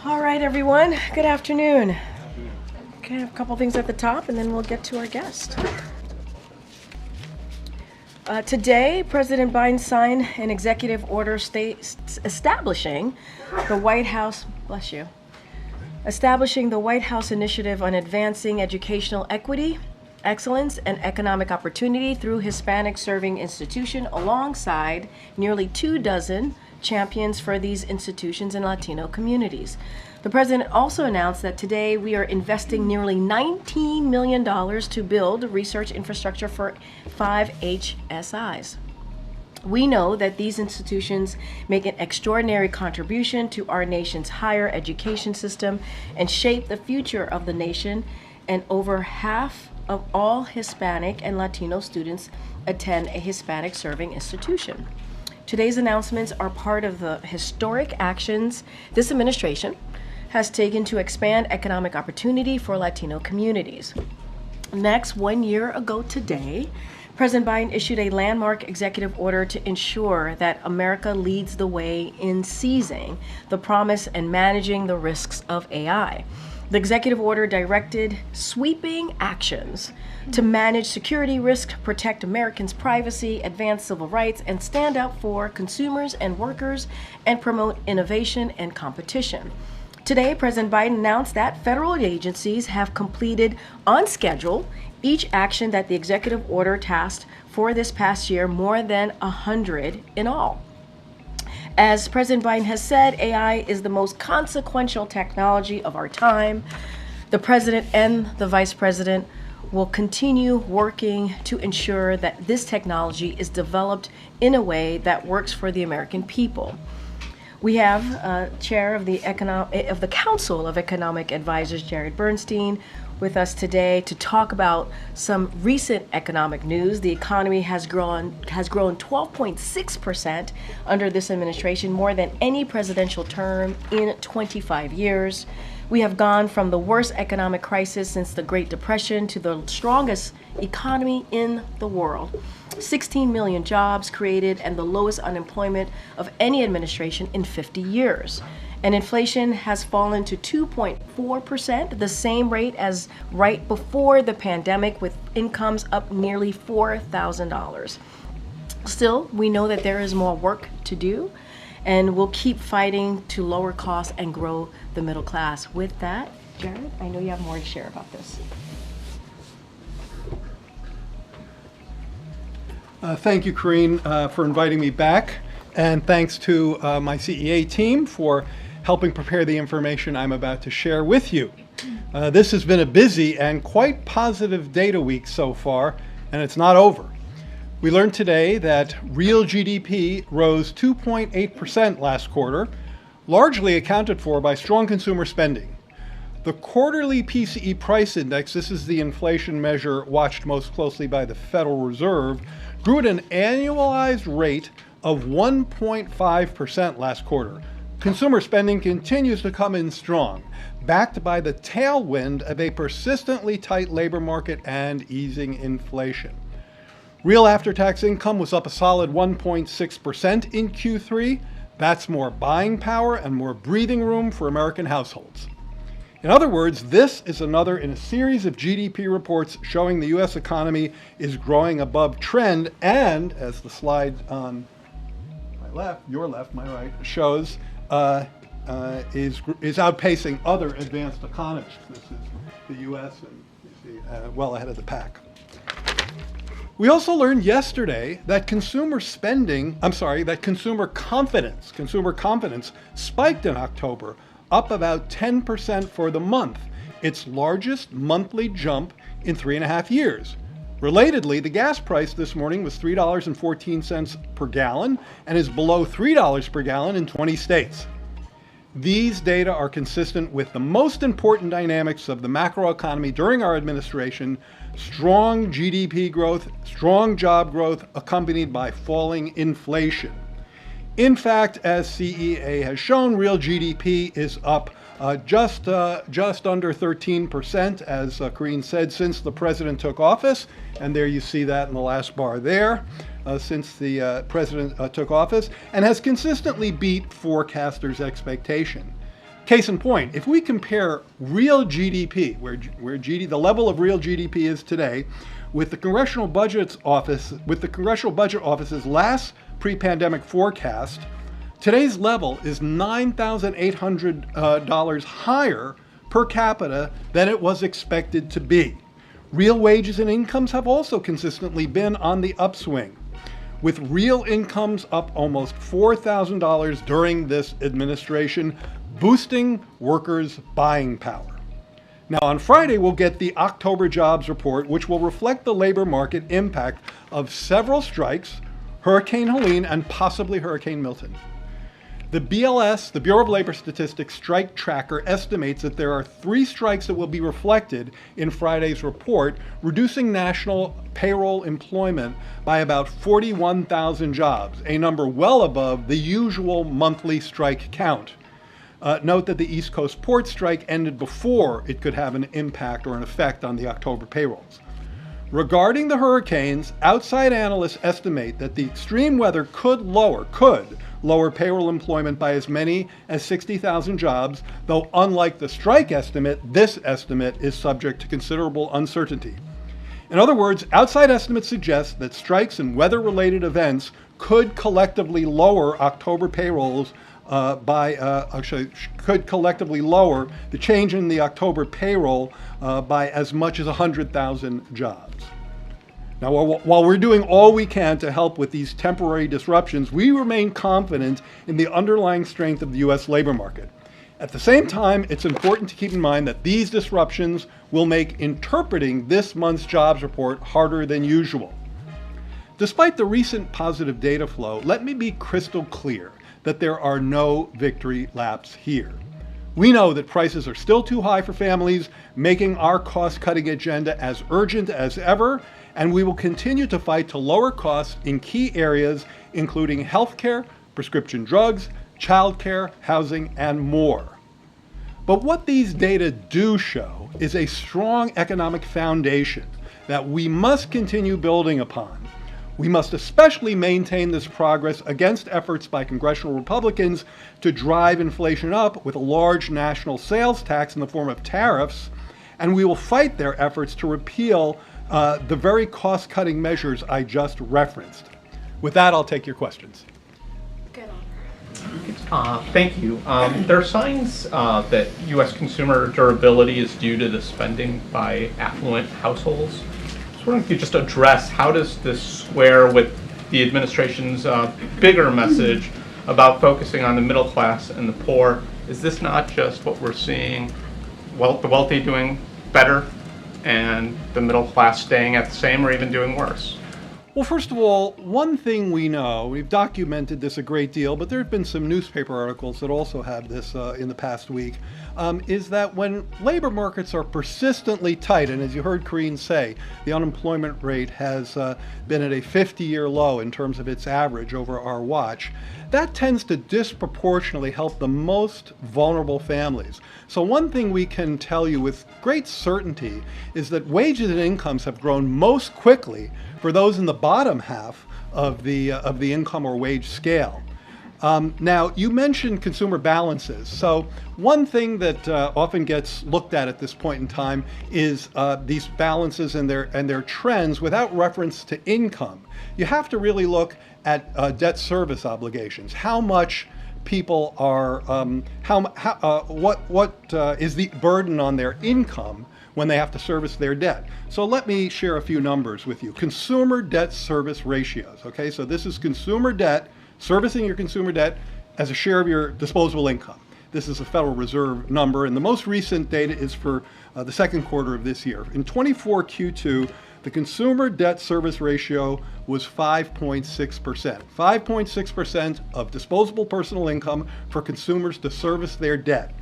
All right, everyone. Good afternoon. Okay, a couple things at the top, and then we'll get to our guest. Today, President Biden signed an executive order establishing the White House, bless you, establishing the White House initiative on advancing educational equity, excellence, and economic opportunity through Hispanic serving institution alongside nearly 24 champions for these institutions and Latino communities. The president also announced that today we are investing nearly $19 million to build research infrastructure for 5 HSIs. We know that these institutions make an extraordinary contribution to our nation's higher education system and shape the future of the nation, and over half of all Hispanic and Latino students attend a Hispanic serving institution. Today's announcements are part of the historic actions this administration has taken to expand economic opportunity for Latino communities. Next, 1 year ago today, President Biden issued a landmark executive order to ensure that America leads the way in seizing the promise and managing the risks of AI. The executive order directed sweeping actions to manage security risk, protect Americans' privacy, advance civil rights, and stand up for consumers and workers, and promote innovation and competition. Today, President Biden announced that federal agencies have completed on schedule each action that the executive order tasked for this past year, more than 100 in all. As President Biden has said, AI is the most consequential technology of our time. The president and the vice president will continue working to ensure that this technology is developed in a way that works for the American people. We have Chair of the Council of Economic Advisors, Jared Bernstein, with us today to talk about some recent economic news. The economy has grown 12.6% under this administration, more than any presidential term in 25 years. We have gone from the worst economic crisis since the Great Depression to the strongest economy in the world. 16 million jobs created and the lowest unemployment of any administration in 50 years. And inflation has fallen to 2.4%, the same rate as right before the pandemic, with incomes up nearly $4,000. Still, we know that there is more work to do, and we'll keep fighting to lower costs and grow the middle class. With that, Jared, I know you have more to share about this. Thank you, Corinne, for inviting me back, and thanks to my CEA team for helping prepare the information I'm about to share with you. This has been a busy and quite positive data week so far, and it's not over. We learned today that real GDP rose 2.8% last quarter, largely accounted for by strong consumer spending. The quarterly PCE price index, this is the inflation measure watched most closely by the Federal Reserve, grew at an annualized rate of 1.5% last quarter. Consumer spending continues to come in strong, backed by the tailwind of a persistently tight labor market and easing inflation. Real after-tax income was up a solid 1.6% in Q3. That's more buying power and more breathing room for American households. In other words, this is another in a series of GDP reports showing the U.S. economy is growing above trend and, as the slide on my left, your left, my right, shows, is outpacing other advanced economies. This is the U.S. and you see, well ahead of the pack. We also learned yesterday that consumer confidence spiked in October, up about 10% for the month, its largest monthly jump in 3.5 years. Relatedly, the gas price this morning was $3.14 per gallon and is below $3 per gallon in 20 states. These data are consistent with the most important dynamics of the macroeconomy during our administration: strong GDP growth, strong job growth, accompanied by falling inflation. In fact, as CEA has shown, real GDP is up just under 13%, as Karine said, since the president took office. And there you see that in the last bar there, since the president took office, and has consistently beat forecasters' expectation. Case in point, if we compare real GDP, where the level of real GDP is today, with the Congressional Budget Office's last pre-pandemic forecast, today's level is $9,800 higher per capita than it was expected to be. Real wages and incomes have also consistently been on the upswing, with real incomes up almost $4,000 during this administration, boosting workers' buying power. Now, on Friday, we'll get the October jobs report, which will reflect the labor market impact of several strikes, Hurricane Helene, and possibly Hurricane Milton. The BLS, the Bureau of Labor Statistics strike tracker, estimates that there are 3 strikes that will be reflected in Friday's report, reducing national payroll employment by about 41,000 jobs, a number well above the usual monthly strike count. Note that the East Coast port strike ended before it could have an impact or an effect on the October payrolls. Regarding the hurricanes, outside analysts estimate that the extreme weather could lower payroll employment by as many as 60,000 jobs, though unlike the strike estimate, this estimate is subject to considerable uncertainty. In other words, outside estimates suggest that strikes and weather-related events could collectively lower October payrolls could collectively lower the change in the October payroll by as much as 100,000 jobs. Now, while we're doing all we can to help with these temporary disruptions, we remain confident in the underlying strength of the U.S. labor market. At the same time, it's important to keep in mind that these disruptions will make interpreting this month's jobs report harder than usual. Despite the recent positive data flow, let me be crystal clear that there are no victory laps here. We know that prices are still too high for families, making our cost-cutting agenda as urgent as ever, and we will continue to fight to lower costs in key areas, including healthcare, prescription drugs, childcare, housing, and more. But what these data do show is a strong economic foundation that we must continue building upon. We must especially maintain this progress against efforts by congressional Republicans to drive inflation up with a large national sales tax in the form of tariffs, and we will fight their efforts to repeal the very cost-cutting measures I just referenced. With that, I'll take your questions. Thank you. There are signs that U.S. consumer durability is due to the spending by affluent households. I was wondering if you could just address how does this square with the administration's bigger message about focusing on the middle class and the poor? Is this not just what we're seeing, the wealthy doing better and the middle class staying at the same or even doing worse? Well, first of all, one thing we know, we've documented this a great deal, but there have been some newspaper articles that also have this in the past week, is that when labor markets are persistently tight, and as you heard Karine say, the unemployment rate has been at a 50-year low in terms of its average over our watch, that tends to disproportionately help the most vulnerable families. So one thing we can tell you with great certainty is that wages and incomes have grown most quickly for those in the bottom half of the income or wage scale. Now, you mentioned consumer balances. So one thing that often gets looked at this point in time is these balances and their trends without reference to income. You have to really look at debt service obligations. How much people are, what is the burden on their income when they have to service their debt. So let me share a few numbers with you. Consumer debt service ratios, okay? So this is consumer debt, servicing your consumer debt as a share of your disposable income. This is a Federal Reserve number, and the most recent data is for the second quarter of this year. In 24 Q2, the consumer debt service ratio was 5.6%. 5.6% of disposable personal income for consumers to service their debt.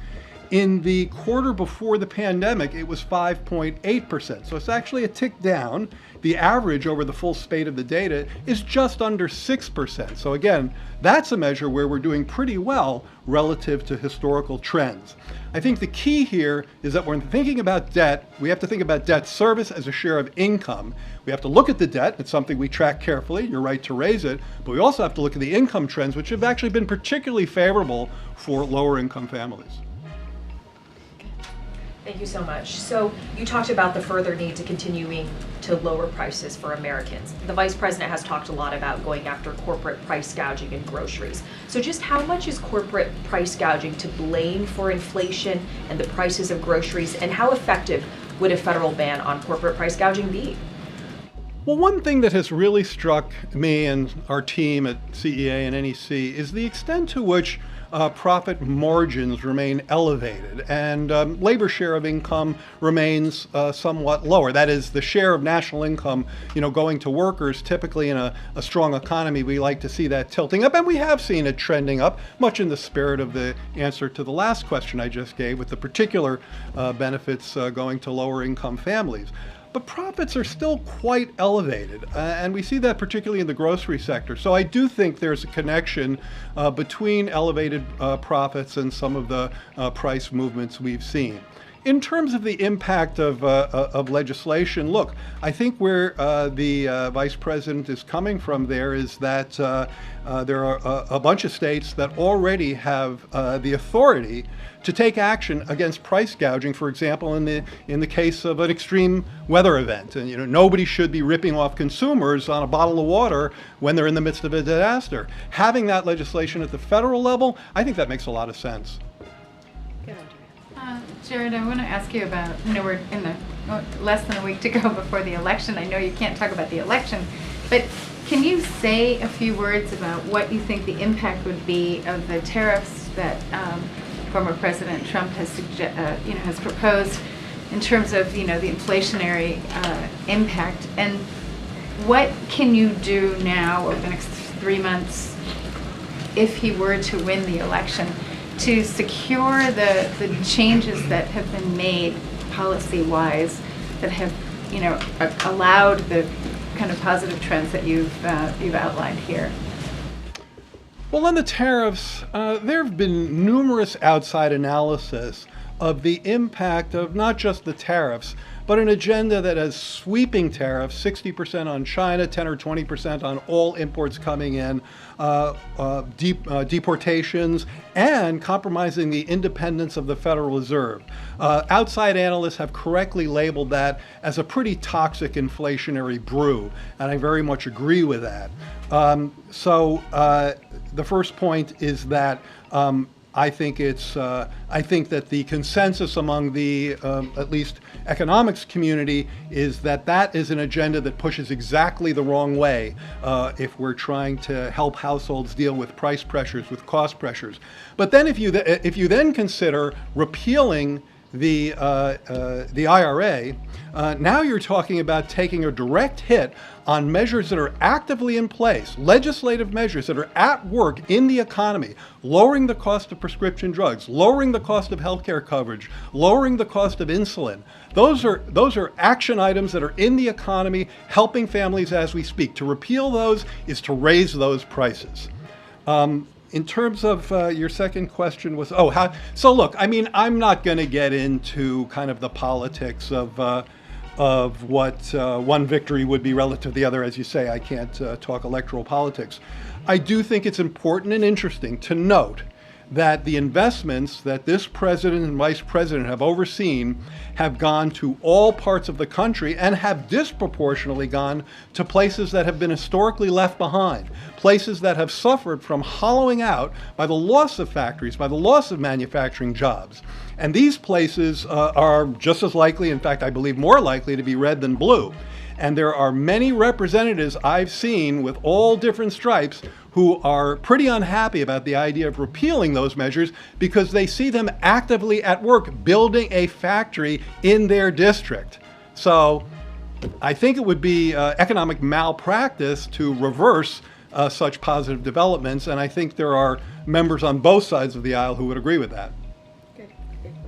In the quarter before the pandemic, it was 5.8%. So it's actually a tick down. The average over the full spate of the data is just under 6%. So again, that's a measure where we're doing pretty well relative to historical trends. I think the key here is that when thinking about debt, we have to think about debt service as a share of income. We have to look at the debt. It's something we track carefully. You're right to raise it. But we also have to look at the income trends, which have actually been particularly favorable for lower income families. Thank you so much. So you talked about the further need to continuing to lower prices for Americans. The Vice President has talked a lot about going after corporate price gouging in groceries. So just how much is corporate price gouging to blame for inflation and the prices of groceries, and how effective would a federal ban on corporate price gouging be? Well, one thing that has really struck me and our team at CEA and NEC is the extent to which profit margins remain elevated and labor share of income remains somewhat lower. That is, the share of national income, going to workers. Typically in a strong economy, we like to see that tilting up, and we have seen it trending up, much in the spirit of the answer to the last question I just gave, with the particular benefits going to lower income families. But profits are still quite elevated, and we see that particularly in the grocery sector. So I do think there's a connection between elevated profits and some of the price movements we've seen. In terms of the impact of legislation, look, I think where the Vice President is coming from there is that there are a bunch of states that already have the authority to take action against price gouging, for example, in the case of an extreme weather event. And nobody should be ripping off consumers on a bottle of water when they're in the midst of a disaster. Having that legislation at the federal level, I think that makes a lot of sense. Jared, I want to ask you about, we're in the less than a week to go before the election. I know you can't talk about the election, but can you say a few words about what you think the impact would be of the tariffs that former President Trump has proposed in terms of, the inflationary impact, and what can you do now over the next 3 months if he were to win the election to secure the changes that have been made policy-wise that have, allowed the kind of positive trends that you've outlined here? Well, on the tariffs, there have been numerous outside analysis of the impact of not just the tariffs, but an agenda that has sweeping tariffs, 60% on China, 10 or 20% on all imports coming in, deportations, and compromising the independence of the Federal Reserve. Outside analysts have correctly labeled that as a pretty toxic inflationary brew, and I very much agree with that. So the first point is that I think that the consensus among the at least economics community is that is an agenda that pushes exactly the wrong way if we're trying to help households deal with price pressures, with cost pressures. But then if you then consider repealing the IRA, now you're talking about taking a direct hit on measures that are actively in place, legislative measures that are at work in the economy, lowering the cost of prescription drugs, lowering the cost of healthcare coverage, lowering the cost of insulin. Those are action items that are in the economy, helping families as we speak. To repeal those is to raise those prices. In terms of your second question was, how? So look, I'm not going to get into kind of the politics of what one victory would be relative to the other. As you say, I can't talk electoral politics. I do think it's important and interesting to note that the investments that this president and vice president have overseen have gone to all parts of the country and have disproportionately gone to places that have been historically left behind, places that have suffered from hollowing out by the loss of factories, by the loss of manufacturing jobs. And these places are just as likely, in fact, I believe more likely to be red than blue. And there are many representatives I've seen with all different stripes who are pretty unhappy about the idea of repealing those measures because they see them actively at work building a factory in their district. So I think it would be economic malpractice to reverse such positive developments, and I think there are members on both sides of the aisle who would agree with that. Good.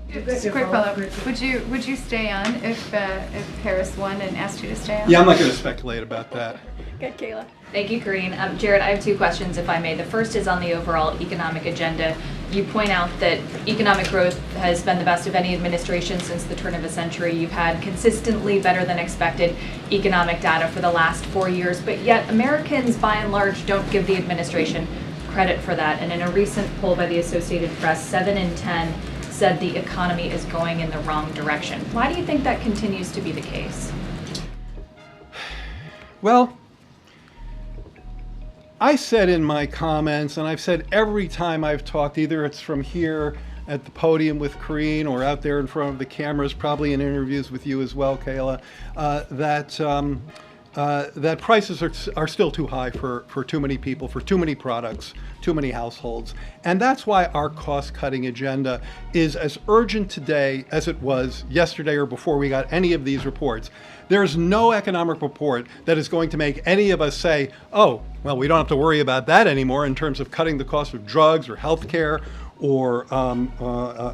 Just a quick follow-up. Would you stay on if Harris won and asked you to stay on? Yeah, I'm not going to speculate about that. Good, Kayla. Thank you, Karine. Jared, I have two questions, if I may. The first is on the overall economic agenda. You point out that economic growth has been the best of any administration since the turn of the century. You've had consistently better than expected economic data for the last 4 years, but yet Americans, by and large, don't give the administration credit for that. And in a recent poll by the Associated Press, 7 in 10 said the economy is going in the wrong direction. Why do you think that continues to be the case? Well, I said in my comments, and I've said every time I've talked, either it's from here at the podium with Karine or out there in front of the cameras, probably in interviews with you as well, Kayla, that prices are still too high for too many people, for too many products, too many households. And that's why our cost-cutting agenda is as urgent today as it was yesterday or before we got any of these reports. There's no economic report that is going to make any of us say, oh, well, we don't have to worry about that anymore in terms of cutting the cost of drugs or health care or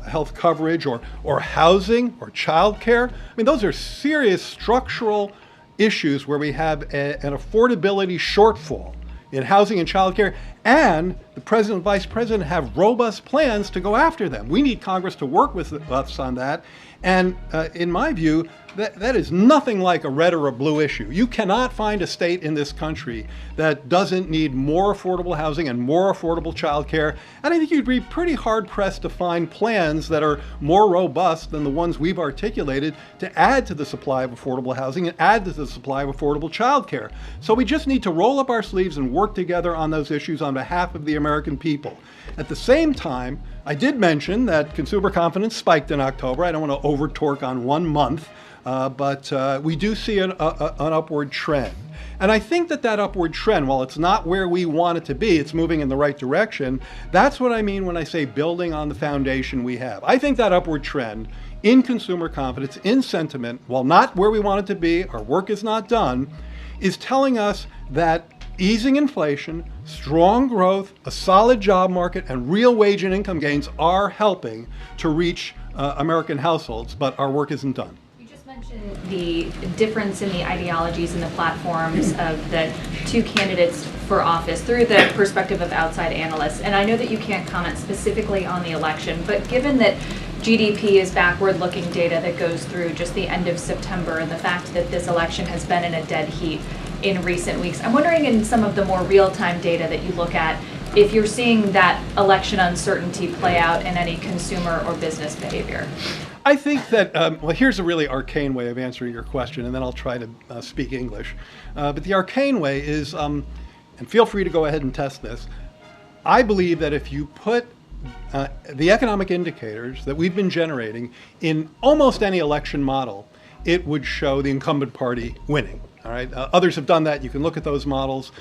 health coverage or housing or child care. I mean, those are serious structural issues where we have an affordability shortfall in housing and child care, and the president and vice president have robust plans to go after them. We need Congress to work with us on that. And in my view, that is nothing like a red or a blue issue. You cannot find a state in this country that doesn't need more affordable housing and more affordable child care. And I think you'd be pretty hard pressed to find plans that are more robust than the ones we've articulated to add to the supply of affordable housing and add to the supply of affordable child care. So we just need to roll up our sleeves and work together on those issues on behalf of the American people. At the same time, I did mention that consumer confidence spiked in October. I don't want to over-torque on 1 month. But we do see an upward trend. And I think that upward trend, while it's not where we want it to be, it's moving in the right direction. That's what I mean when I say building on the foundation we have. I think that upward trend in consumer confidence, in sentiment, while not where we want it to be, our work is not done, is telling us that easing inflation, strong growth, a solid job market, and real wage and income gains are helping to reach American households, but our work isn't done. Mentioned the difference in the ideologies and the platforms of the two candidates for office through the perspective of outside analysts. And I know that you can't comment specifically on the election, but given that GDP is backward-looking data that goes through just the end of September, and the fact that this election has been in a dead heat in recent weeks, I'm wondering in some of the more real-time data that you look at, if you're seeing that election uncertainty play out in any consumer or business behavior. I think that, well, here's a really arcane way of answering your question, and then I'll try to speak English. But the arcane way is, and feel free to go ahead and test this, I believe that if you put the economic indicators that we've been generating in almost any election model, it would show the incumbent party winning. All right. Others have done that. You can look at those models.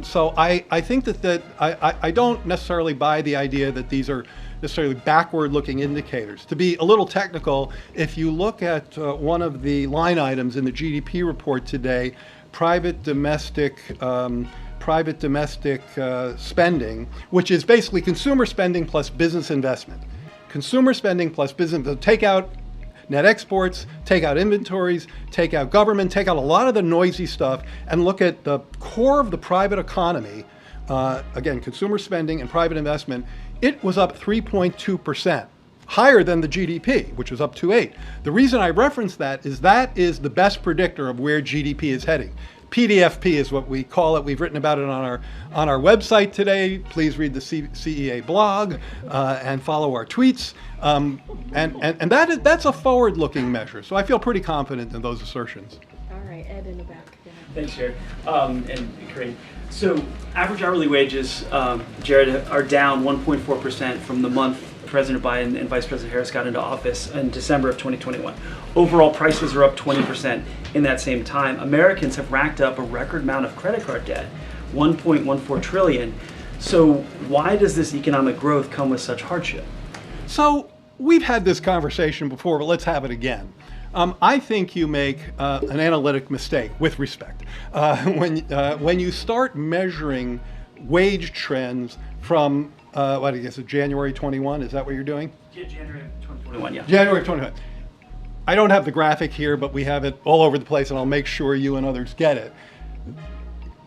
So I think that I don't necessarily buy the idea that these are necessarily backward-looking indicators. To be a little technical, if you look at one of the line items in the GDP report today, private domestic spending, which is basically consumer spending plus business investment. Consumer spending plus business, take out net exports, take out inventories, take out government, take out a lot of the noisy stuff, and look at the core of the private economy, again, consumer spending and private investment. It was up 3.2%, higher than the GDP, which was up 2.8. The reason I reference that is the best predictor of where GDP is heading. PDFP is what we call it. We've written about it on our website today. Please read the CEA blog and follow our tweets. And that's a forward-looking measure. So I feel pretty confident in those assertions. All right, Ed in the back. Thanks, Jared. And Karine. So average hourly wages, Jared, are down 1.4% from the month President Biden and Vice President Harris got into office in December of 2021. Overall prices are up 20% in that same time. Americans have racked up a record amount of credit card debt, 1.14 trillion. So why does this economic growth come with such hardship? So we've had this conversation before, but let's have it again. I think you make an analytic mistake, with respect, when you start measuring wage trends from what I guess, January 21, is that what you're doing? January 2021, yeah. January 21. I don't have the graphic here, but we have it all over the place, and I'll make sure you and others get it.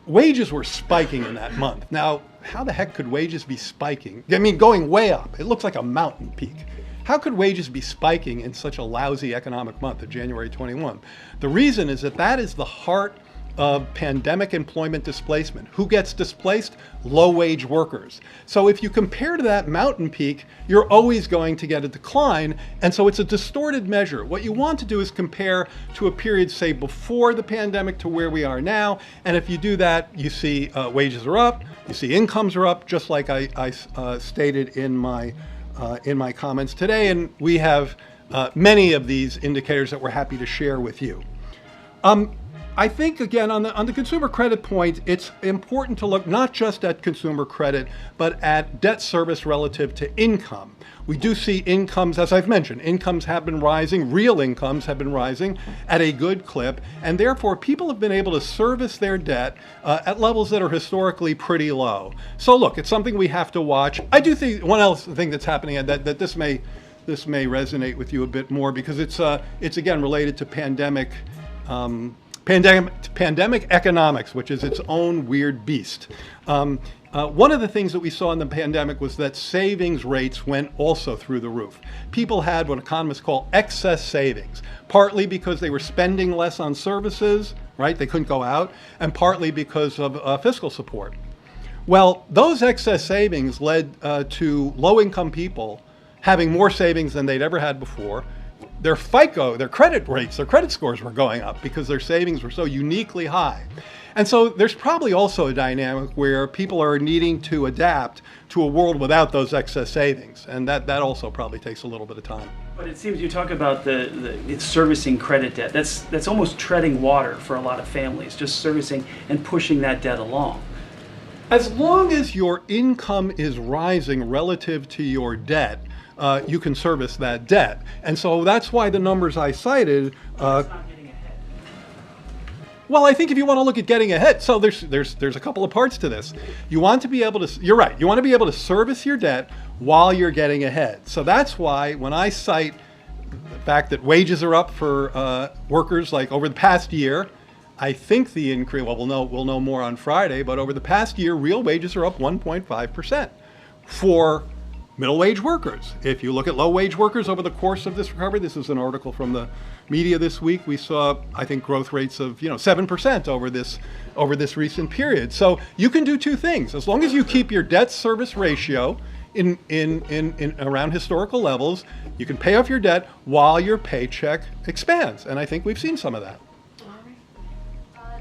Wages were spiking in that month. Now, how the heck could wages be spiking? I mean, going way up. It looks like a mountain peak. How could wages be spiking in such a lousy economic month of January 21? The reason is that that is the heart of pandemic employment displacement. Who gets displaced? Low-wage workers. So if you compare to that mountain peak, you're always going to get a decline, and so it's a distorted measure. What you want to do is compare to a period, say, before the pandemic to where we are now, and if you do that, you see wages are up, you see incomes are up, just like I stated in my comments today, and we have many of these indicators that we're happy to share with you. I think, again, on the consumer credit point, it's important to look not just at consumer credit, but at debt service relative to income. We do see incomes, as I've mentioned, incomes have been rising, real incomes have been rising at a good clip, and therefore people have been able to service their debt at levels that are historically pretty low. So look, it's something we have to watch. I do think one else thing that's happening, and that this may resonate with you a bit more, because it's again related to pandemic economics, which is its own weird beast. One of the things that we saw in the pandemic was that savings rates went also through the roof. People had what economists call excess savings, partly because they were spending less on services, right? They couldn't go out, and partly because of fiscal support. Well, those excess savings led to low-income people having more savings than they'd ever had before. Their FICO, their credit rates, their credit scores were going up because their savings were so uniquely high. And so there's probably also a dynamic where people are needing to adapt to a world without those excess savings. And that also probably takes a little bit of time. But it seems you talk about it's servicing credit debt. That's almost treading water for a lot of families, just servicing and pushing that debt along. As long as your income is rising relative to your debt, you can service that debt. And so that's why the numbers I cited. It's not getting ahead. Well, I think if you want to look at getting ahead, so there's a couple of parts to this. You want to be able to, you're right, you want to be able to service your debt while you're getting ahead. So that's why when I cite the fact that wages are up for workers, like over the past year, I think the increase, well, we'll know more on Friday, but over the past year, real wages are up 1.5% for middle wage workers. If you look at low wage workers over the course of this recovery, this is an article from the media this week, we saw, I think, growth rates of 7% over this recent period. So you can do two things. As long as you keep your debt service ratio in around historical levels, you can pay off your debt while your paycheck expands. And I think we've seen some of that.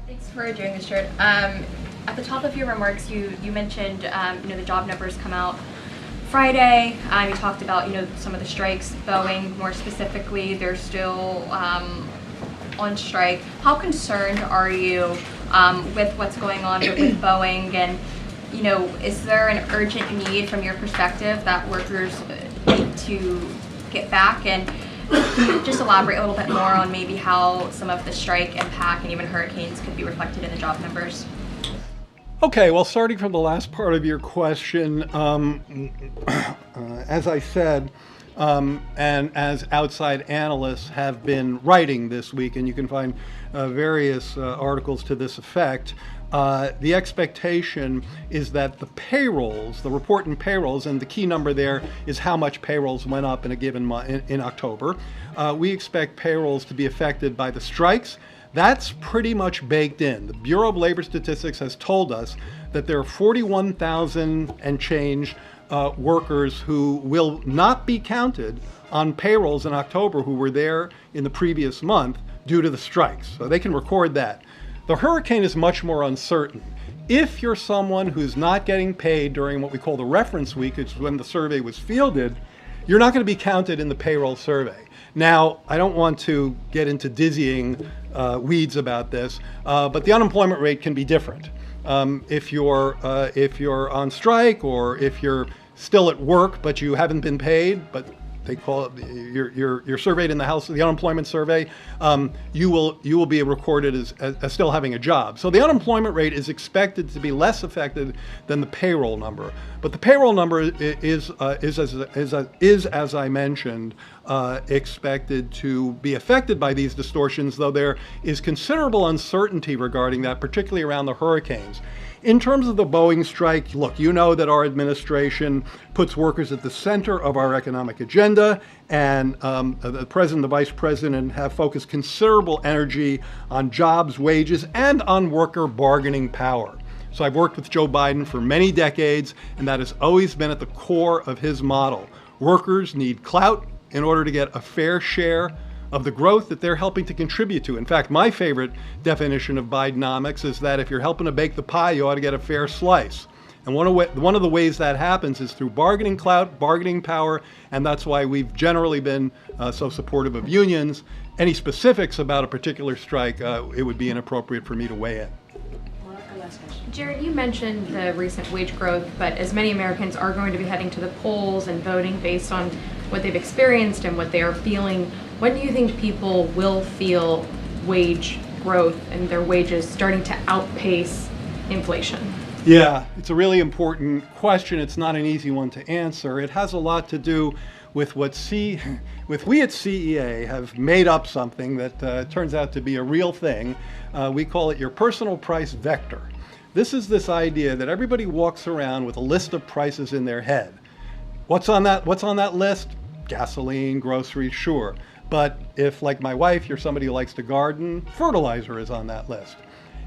Thanks for doing this, Jared. At the top of your remarks, you mentioned the job numbers come out Friday. You talked about some of the strikes. Boeing, more specifically, they're still on strike. How concerned are you with what's going on with Boeing? And is there an urgent need from your perspective that workers need to get back? And can you just elaborate a little bit more on maybe how some of the strike impact and even hurricanes could be reflected in the job numbers? Okay, well, starting from the last part of your question, as I said, and as outside analysts have been writing this week, and you can find various articles to this effect, the expectation is that the payrolls, the report in payrolls, and the key number there is how much payrolls went up in a given month in October. We expect payrolls to be affected by the strikes. That's pretty much baked in. The Bureau of Labor Statistics has told us that there are 41,000 and change workers who will not be counted on payrolls in October who were there in the previous month due to the strikes. So they can record that. The hurricane is much more uncertain. If you're someone who's not getting paid during what we call the reference week, which is when the survey was fielded, you're not going to be counted in the payroll survey. Now, I don't want to get into dizzying weeds about this, but the unemployment rate can be different. If you're on strike, or if you're still at work but you haven't been paid, but they call it, you're surveyed in the House, the unemployment survey, you will be recorded as still having a job. So the unemployment rate is expected to be less affected than the payroll number. But the payroll number is as I mentioned, expected to be affected by these distortions, though there is considerable uncertainty regarding that, particularly around the hurricanes. In terms of the Boeing strike, look, you know that our administration puts workers at the center of our economic agenda, and the president, the vice president have focused considerable energy on jobs, wages, and on worker bargaining power. So I've worked with Joe Biden for many decades, and that has always been at the core of his model. Workers need clout in order to get a fair share of the growth that they're helping to contribute to. In fact, my favorite definition of Bidenomics is that if you're helping to bake the pie, you ought to get a fair slice. And one of the ways that happens is through bargaining clout, bargaining power, and that's why we've generally been so supportive of unions. Any specifics about a particular strike, it would be inappropriate for me to weigh in. Jared, you mentioned the recent wage growth, but as many Americans are going to be heading to the polls and voting based on what they've experienced and what they are feeling, when do you think people will feel wage growth and their wages starting to outpace inflation? Yeah, it's a really important question. It's not an easy one to answer. It has a lot to do with we at CEA have made up something that turns out to be a real thing. We call it your personal price vector. This is this idea that everybody walks around with a list of prices in their head. What's on that list? Gasoline, groceries, sure. But if, like my wife, you're somebody who likes to garden, fertilizer is on that list.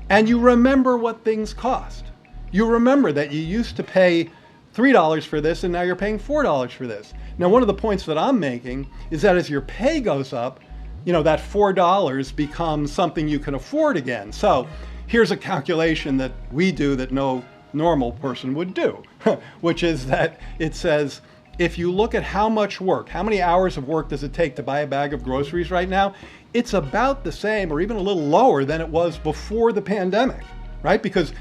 And you remember what things cost. You remember that you used to pay $3 for this and now you're paying $4 for this. Now, one of the points that I'm making is that as your pay goes up, that $4 becomes something you can afford again. So here's a calculation that we do that no normal person would do, which is that it says, if you look at how much work, how many hours of work does it take to buy a bag of groceries right now, it's about the same or even a little lower than it was before the pandemic, right? Because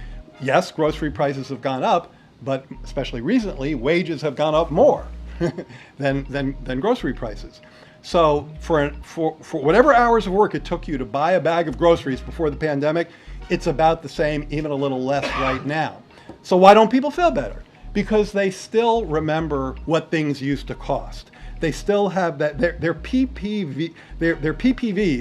yes, grocery prices have gone up, but especially recently, wages have gone up more than grocery prices. So for whatever hours of work it took you to buy a bag of groceries before the pandemic, it's about the same, even a little less right now. So why don't people feel better? Because they still remember what things used to cost. They still have that, their PPVs,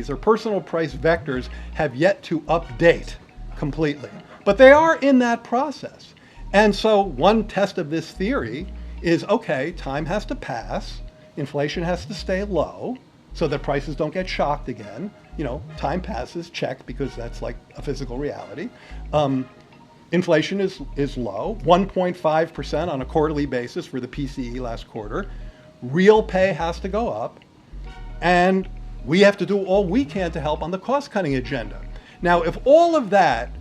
or personal price vectors, have yet to update completely. But they are in that process. And so one test of this theory is, okay, time has to pass, inflation has to stay low so that prices don't get shocked again. Time passes, check, because that's like a physical reality. Inflation is low, 1.5% on a quarterly basis for the PCE last quarter. Real pay has to go up, and we have to do all we can to help on the cost-cutting agenda. Now, if all of that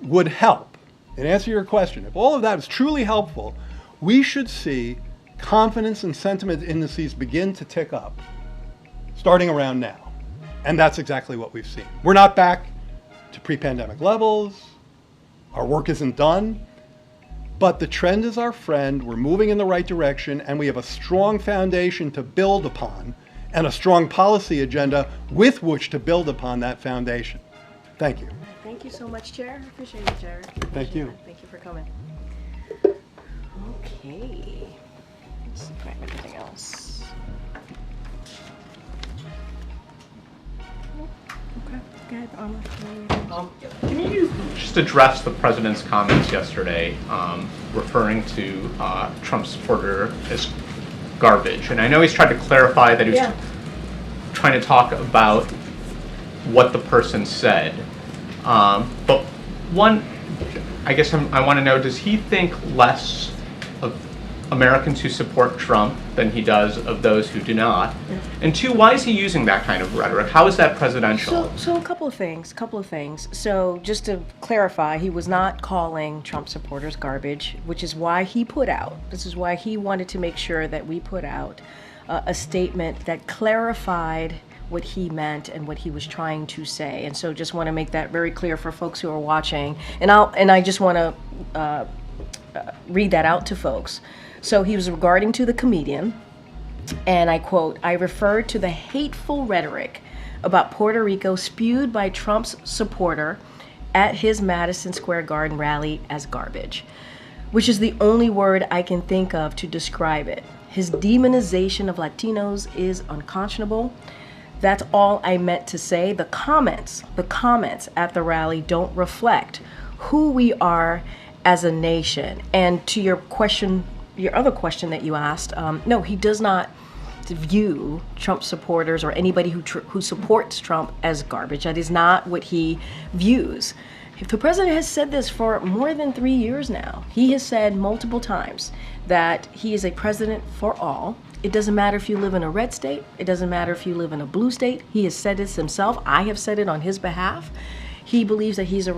would help, and answer your question, if all of that is truly helpful, we should see confidence and sentiment indices begin to tick up, starting around now. And that's exactly what we've seen. We're not back to pre-pandemic levels. Our work isn't done, but the trend is our friend. We're moving in the right direction, and we have a strong foundation to build upon and a strong policy agenda with which to build upon that foundation. Thank you. Thank you so much, Chair. Appreciate it, Jared. Thank you. Thank you for coming. Okay. Let's see if I have anything else. Okay. Go ahead, Alma. Can you just address the president's comments yesterday referring to Trump supporter as garbage? And I know he's tried to clarify that he was trying to talk about what the person said. But one, I guess I want to know, does he think less of Americans who support Trump than he does of those who do not? Yeah. And two, why is he using that kind of rhetoric? How is that presidential? So a couple of things. So just to clarify, he was not calling Trump supporters garbage, which is why he wanted to make sure that we put out a statement that clarified what he meant and what he was trying to say. And so just want to make that very clear for folks who are watching. And I just want to read that out to folks. So he was regarding to the comedian, And I quote, "I referred to the hateful rhetoric about Puerto Rico spewed by Trump's supporter at his Madison Square Garden rally as garbage, which is the only word I can think of to describe it. His demonization of Latinos is unconscionable. That's all I meant to say. The comments at the rally don't reflect who we are as a nation." And to your question, your other question that you asked, no, he does not view Trump supporters or anybody who supports Trump as garbage. That is not what he views. If the president has said this for more than 3 years now. He has said multiple times that he is a president for all. It doesn't matter if you live in a red state. It doesn't matter if you live in a blue state. He has said this himself. I have said it on his behalf. He believes that he's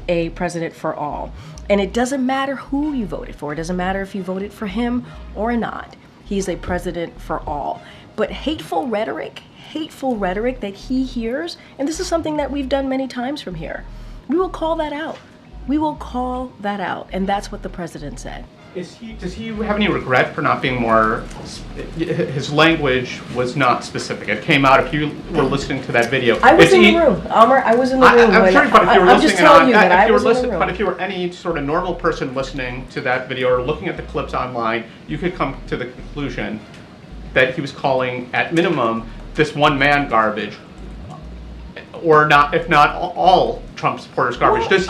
a president for all. And it doesn't matter who you voted for. It doesn't matter if you voted for him or not. He's a president for all. But hateful rhetoric that he hears, and this is something that we've done many times from here, we will call that out. We will call that out. And that's what the president said. Does he have any regret for not being more, his language was not specific. It came out, if you were listening to that video. I was in the room, Amr, I was in the room. I'm sure, but if you were I'm just listening, telling you that I was in the room. but if you were any sort of normal person listening to that video or looking at the clips online, you could come to the conclusion that he was calling, at minimum, this one man garbage, or not, if not all Trump supporters garbage. Does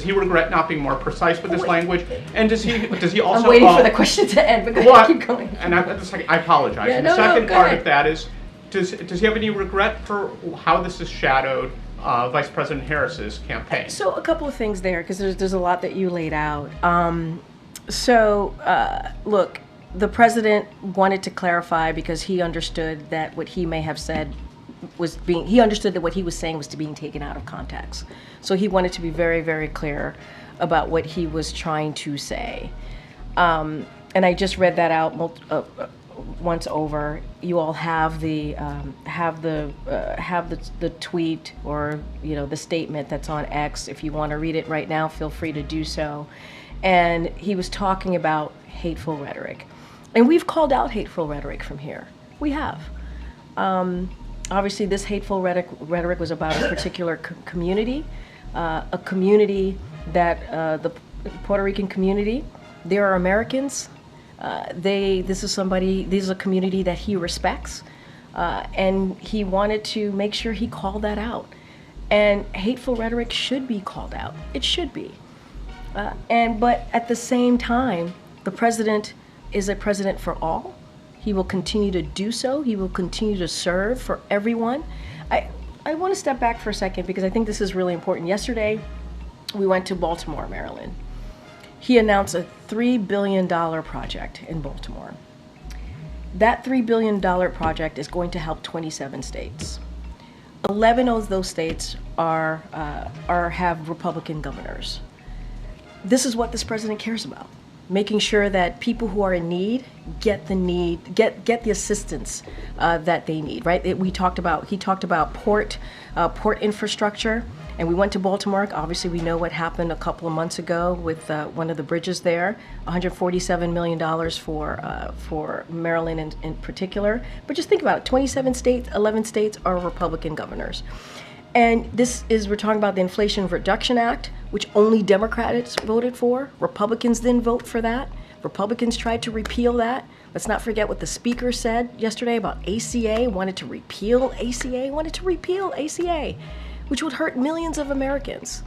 he regret not being more precise with his language? And does he also? I'm waiting for the question to end, but go ahead, keep going. And I apologize. Yeah, and no, the second go part ahead. of that is, does he have any regret for how this has shadowed Vice President Harris's campaign? So a couple of things there, because there's a lot that you laid out. Look, the president wanted to clarify because he understood that what he may have said he understood that what he was saying was being taken out of context. So he wanted to be very, very clear about what he was trying to say. And I just read that out once over. You all have the tweet or the statement that's on X. If you want to read it right now, feel free to do so. And he was talking about hateful rhetoric, and we've called out hateful rhetoric from here. We have. Obviously, this hateful rhetoric was about a particular community, a community that the Puerto Rican community. They are Americans. This is a community that he respects, and he wanted to make sure he called that out. And hateful rhetoric should be called out. It should be. But at the same time, the president is a president for all. He will continue to do so. He will continue to serve for everyone. I want to step back for a second because I think this is really important. Yesterday, we went to Baltimore, Maryland. He announced a $3 billion project in Baltimore. That $3 billion project is going to help 27 states. 11 of those states have Republican governors. This is what this president cares about. Making sure that people who are in need get the assistance that they need, right? He talked about port infrastructure, and we went to Baltimore. Obviously, we know what happened a couple of months ago with one of the bridges there, $147 million for Maryland in particular. But just think about it, 27 states, 11 states are Republican governors. And we're talking about the Inflation Reduction Act, which only Democrats voted for. Republicans didn't vote for that. Republicans tried to repeal that. Let's not forget what the speaker said yesterday about ACA, wanted to repeal ACA, which would hurt millions of Americans.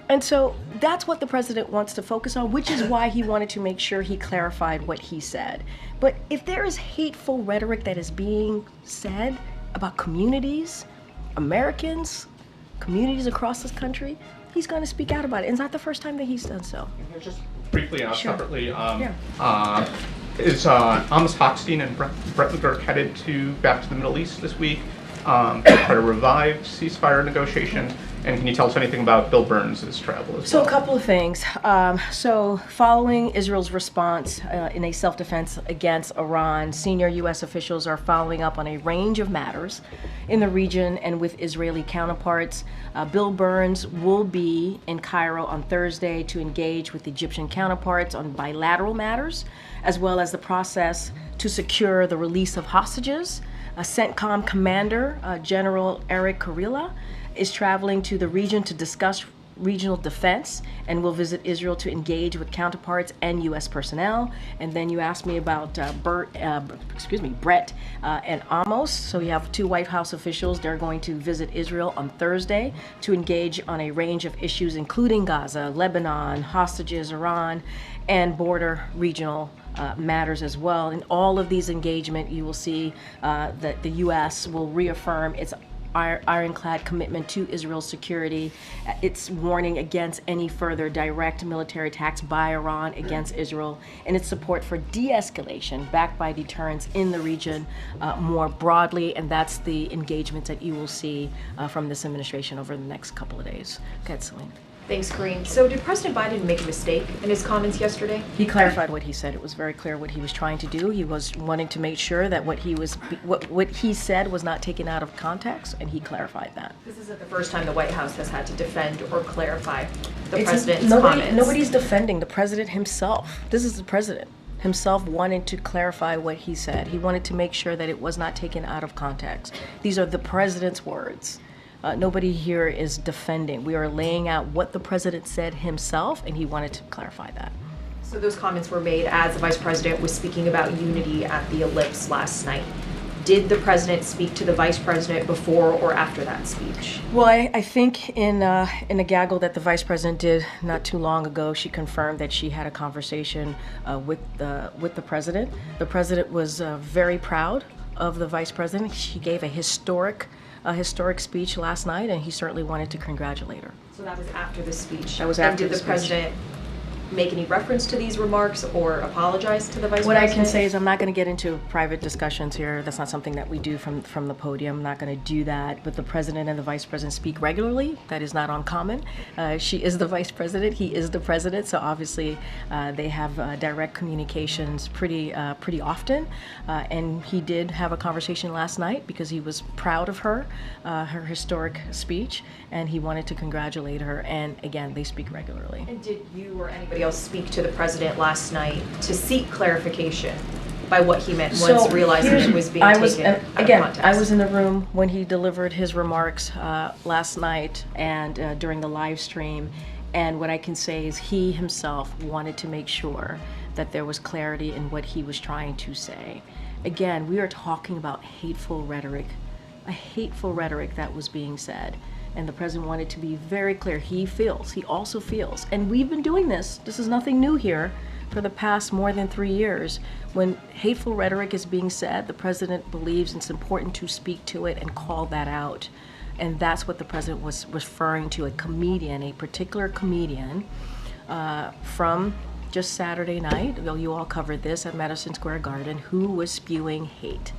And so that's what the president wants to focus on, which is why he wanted to make sure he clarified what he said. But if there is hateful rhetoric that is being said about communities, Americans, communities across this country, he's going to speak out about it. And it's not the first time that he's done so. Just briefly, separately, Yeah. is Amos Hochstein and Brett McGurk headed back to the Middle East this week to try to revive ceasefire negotiations? And can you tell us anything about Bill Burns' travel as So well? a couple of things. So following Israel's response in a self-defense against Iran, senior U.S. officials are following up on a range of matters in the region and with Israeli counterparts. Bill Burns will be in Cairo on Thursday to engage with Egyptian counterparts on bilateral matters, as well as the process to secure the release of hostages. CENTCOM Commander General Eric Kurilla is traveling to the region to discuss regional defense and will visit Israel to engage with counterparts and U.S. personnel. And then you asked me about Brett and Amos. So you have two White House officials. They're going to visit Israel on Thursday to engage on a range of issues, including Gaza, Lebanon, hostages, Iran, and border regional matters as well. In all of these engagement, you will see that the U.S. will reaffirm its ironclad commitment to Israel's security, its warning against any further direct military attacks by Iran against Israel, and its support for de-escalation backed by deterrence in the region more broadly. And that's the engagement that you will see from this administration over the next couple of days. Go ahead, Celine. Thanks, Karine. So did President Biden make a mistake in his comments yesterday? He clarified what he said. It was very clear what he was trying to do. He was wanting to make sure that what he said was not taken out of context, and he clarified that. This isn't the first time the White House has had to defend or clarify the president's comments. Nobody's defending the president himself. This is the president himself wanted to clarify what he said. He wanted to make sure that it was not taken out of context. These are the president's words. Nobody here is defending. We are laying out what the president said himself, and he wanted to clarify that. So those comments were made as the vice president was speaking about unity at the Ellipse last night. Did the president speak to the vice president before or after that speech? Well, I think in a gaggle that the vice president did not too long ago, she confirmed that she had a conversation with the president. The president was very proud of the vice president. She gave a historic speech last night, and he certainly wanted to congratulate her. So that was after the speech. That was and after did the the president make any reference to these remarks or apologize to the vice What president? I can say is I'm not going to get into private discussions here. That's not something that we do from the podium. I'm not going to do that. But the president and the vice president speak regularly. That is not uncommon. She is the vice president. He is the president. So obviously they have direct communications pretty often. And he did have a conversation last night because he was proud of her historic speech, and he wanted to congratulate her. And again, they speak regularly. And did you or anybody else speak to the president last night to seek clarification by what he meant once realizing it was being taken out of context? I was in the room when he delivered his remarks last night and during the live stream. And what I can say is he himself wanted to make sure that there was clarity in what he was trying to say. Again, we are talking about hateful rhetoric, a hateful rhetoric that was being said. And the president wanted to be very clear. He also feels, and we've been doing this is nothing new here, for the past more than 3 years. When hateful rhetoric is being said, the president believes it's important to speak to it and call that out. And that's what the president was referring to, a particular comedian from just Saturday night, though you all covered this at Madison Square Garden, who was spewing hate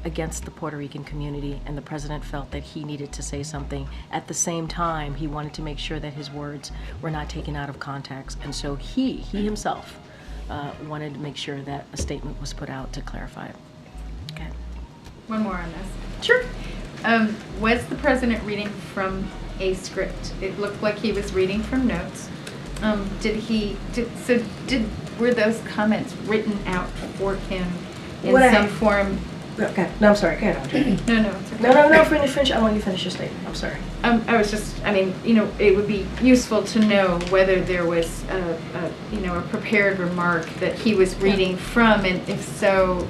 against the Puerto Rican community, and the president felt that he needed to say something. At the same time, he wanted to make sure that his words were not taken out of context, and so he himself wanted to make sure that a statement was put out to clarify it. Okay. One more on this. Sure. Was the president reading from a script? It looked like he was reading from notes. Were those comments written out for him in some form? Okay. No, I'm sorry. Go ahead, Audrey. No, it's okay. No, finish. I want you to finish your statement. I'm sorry. I was just, it would be useful to know whether there was a prepared remark that he was reading from, and if so,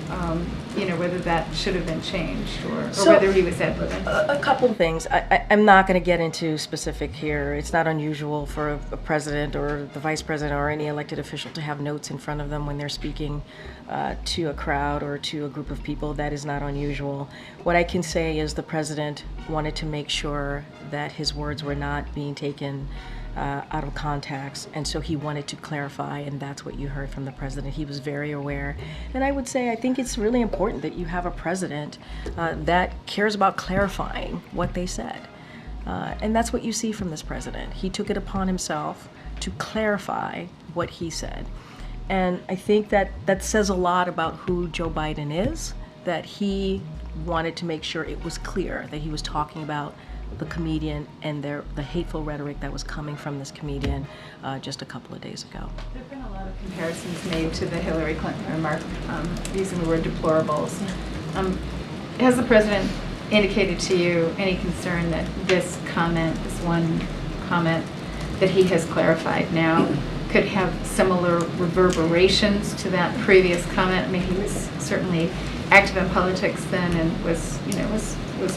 whether that should have been changed or whether he was editing. A couple of things. I'm not going to get into specific here. It's not unusual for a president or the vice president or any elected official to have notes in front of them when they're speaking to a crowd or to a group of people. That is not unusual. What I can say is the president wanted to make sure that his words were not being taken out of context, and so he wanted to clarify, and that's what you heard from the president. He was very aware, and I would say I think it's really important that you have a president that cares about clarifying what they said. And that's what you see from this president. He took it upon himself to clarify what he said. And I think that says a lot about who Joe Biden is, that he wanted to make sure it was clear that he was talking about the comedian and the hateful rhetoric that was coming from this comedian just a couple of days ago. There have been a lot of comparisons made to the Hillary Clinton remark using the word deplorables. Has the president indicated to you any concern that this comment, this one comment that he has clarified now, could have similar reverberations to that previous comment? I mean, he was certainly active in politics then and was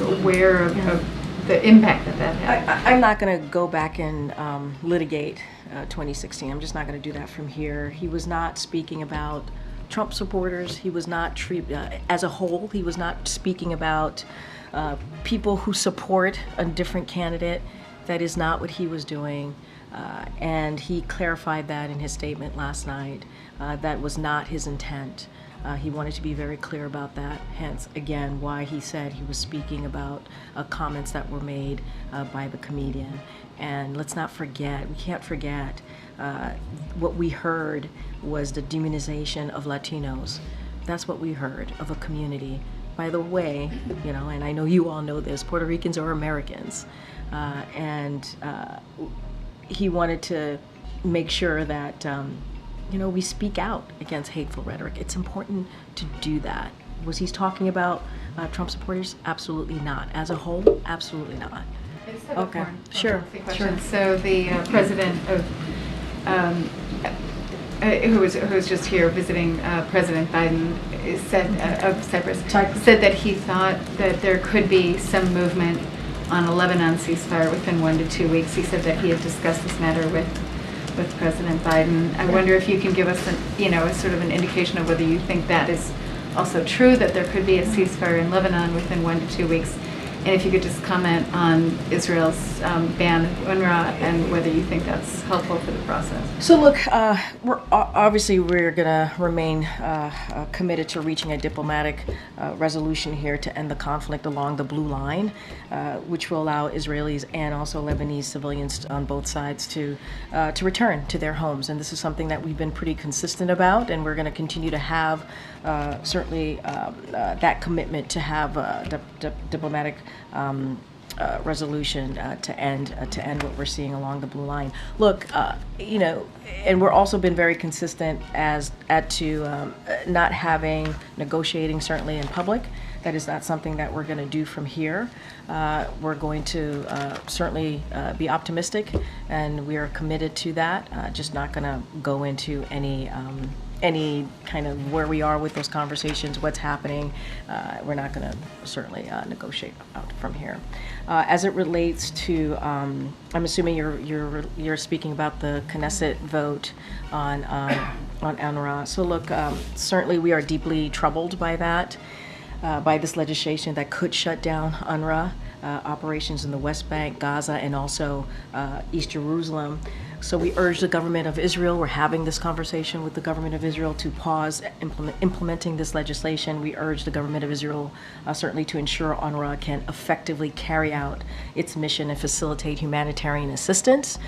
aware of the impact that had. I'm not going to go back and litigate 2016. I'm just not going to do that from here. He was not speaking about Trump supporters. He was not, as a whole, he was not speaking about people who support a different candidate. That is not what he was doing. And he clarified that in his statement last night. That was not his intent. He wanted to be very clear about that, hence, again, why he said he was speaking about comments that were made by the comedian. And let's not forget, we can't forget, what we heard was the demonization of Latinos. That's what we heard of a community. By the way, and I know you all know this, Puerto Ricans are Americans. He wanted to make sure that we speak out against hateful rhetoric. It's important to do that. Was he talking about Trump supporters? Absolutely not. As a whole, absolutely not. I just have Okay, a sure. So the president of who was just here visiting President Biden said of Cyprus said that he thought that there could be some movement on a Lebanon ceasefire within 1 to 2 weeks. He said that he had discussed this matter with President Biden. I wonder if you can give us a sort of an indication of whether you think that is also true, that there could be a ceasefire in Lebanon within 1 to 2 weeks. And if you could just comment on Israel's ban of UNRWA and whether you think that's helpful for the process. So look, we're going to remain committed to reaching a diplomatic resolution here to end the conflict along the blue line, which will allow Israelis and also Lebanese civilians on both sides to return to their homes. And this is something that we've been pretty consistent about, and we're going to continue to have certainly that commitment to have diplomatic resolution to end what we're seeing along the blue line. Look, and we're also been very consistent as to not negotiating certainly in public. That is not something that we're going to do from here. We're going to certainly be optimistic, and we are committed to that. Just not going to go into any kind of where we are with those conversations, what's happening. We're not going to certainly negotiate out from here. As it relates to, I'm assuming you're speaking about the Knesset vote on UNRWA. So look, certainly we are deeply troubled by that, by this legislation that could shut down UNRWA operations in the West Bank, Gaza, and also East Jerusalem. So we urge the government of Israel, we're having this conversation with the government of Israel to pause implementing this legislation. We urge the government of Israel certainly to ensure UNRWA can effectively carry out its mission and facilitate humanitarian assistance.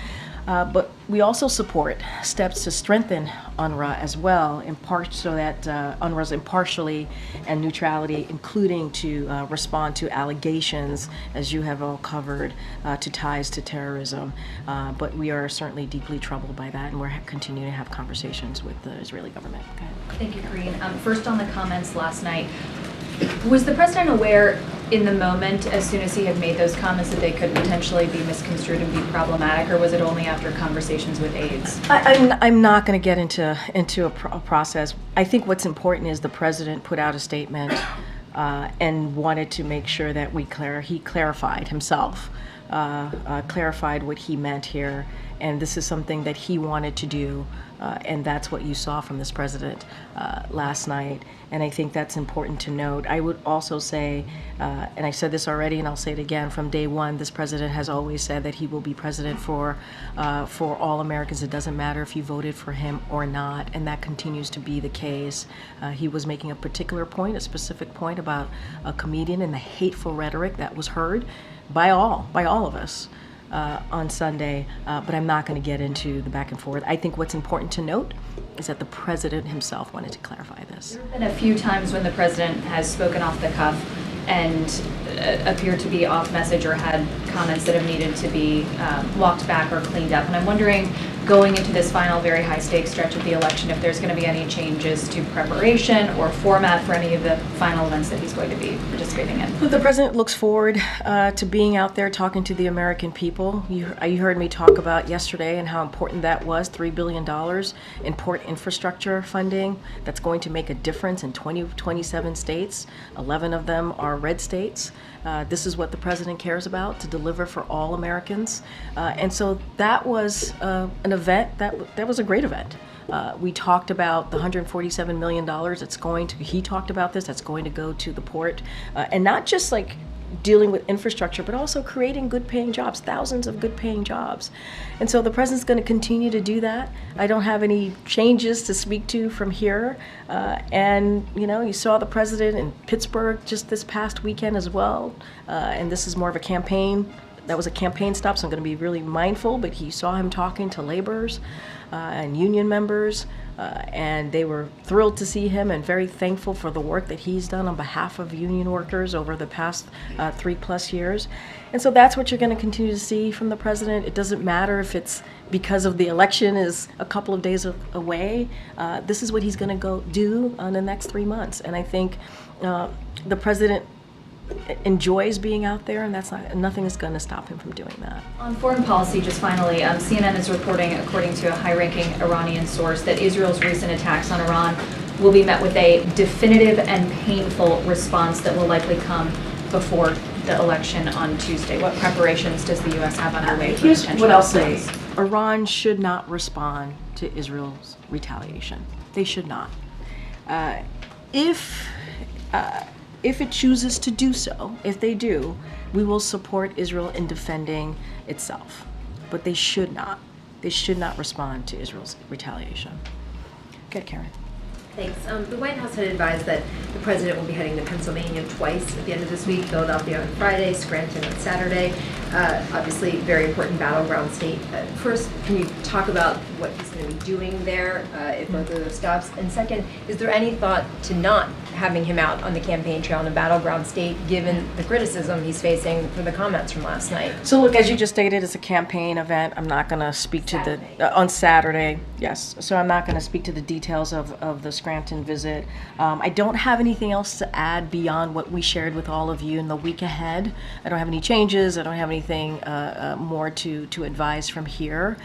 But we also support steps to strengthen UNRWA as well, in part so that UNRWA's impartiality and neutrality, including to respond to allegations, as you have all covered, to ties to terrorism. But we are certainly deeply troubled by that, and we're continuing to have conversations with the Israeli government. Go ahead. Thank you, Karine. First on the comments last night, was the president aware in the moment, as soon as he had made those comments, that they could potentially be misconstrued and be problematic, or was it only after conversations with aides? I'm not going to get into a process. I think what's important is the president put out a statement and wanted to make sure that he clarified himself, clarified what he meant here. and this is something that he wanted to do, and that's what you saw from this president last night. And I think that's important to note. I would also say, and I said this already, and I'll say it again, from day one, this president has always said that he will be president for all Americans. It doesn't matter if you voted for him or not, and that continues to be the case. He was making a particular point, a specific point about a comedian and the hateful rhetoric that was heard by all of us on Sunday, but I'm not going to get into the back and forth. I think what's important to note is that the president himself wanted to clarify this. There have been a few times when the president has spoken off the cuff and appeared to be off message or had comments that have needed to be walked back or cleaned up. And I'm wondering, going into this final very high stakes stretch of the election, if there's going to be any changes to preparation or format for any of the final events that he's going to be participating in. The president looks forward to being out there talking to the American people. You heard me talk about yesterday and how important that was, $3 billion in port infrastructure funding that's going to make a difference in 27 states. 11 of them are red states. This is what the president cares about, to deliver for all Americans. And so that was an event, that was a great event. We talked about the $147 million that's going to, he talked about this, that's going to go to the port. And not just like dealing with infrastructure, but also creating good paying jobs, thousands of good paying jobs. And so the president's going to continue to do that. I don't have any changes to speak to from here. And you saw the president in Pittsburgh just this past weekend as well. And this is more of a campaign. That was a campaign stop, so I'm going to be really mindful, but you saw him talking to laborers and union members, and they were thrilled to see him and very thankful for the work that he's done on behalf of union workers over the past 3+ years. And so that's what you're going to continue to see from the president. It doesn't matter if it's because of the election is a couple of days away. This is what he's going to go do in the next 3 months. And I think the president enjoys being out there, and nothing is going to stop him from doing that. On foreign policy, just finally, CNN is reporting, according to a high-ranking Iranian source, that Israel's recent attacks on Iran will be met with a definitive and painful response that will likely come before the election on Tuesday. What preparations does the U.S. have underway for Here's potential what I'll say. response? Iran should not respond to Israel's retaliation. They should not. If it chooses to do so, if they do, we will support Israel in defending itself. But they should not. They should not respond to Israel's retaliation. Good, Karen. Thanks. The White House had advised that the president will be heading to Pennsylvania twice at the end of this week, Philadelphia on Friday, Scranton on Saturday. Obviously, very important battleground state. First, can you talk about what he's going to be doing there at both of those stops? And second, is there any thought to not having him out on the campaign trail in a battleground state, given the criticism he's facing for the comments from last night? So look, as you just stated, it's a campaign event. I'm not going to speak to on Saturday, yes. So I'm not going to speak to the details of the Scranton visit. I don't have anything else to add beyond what we shared with all of you in the week ahead. I don't have any changes. I don't have anything more to advise from here.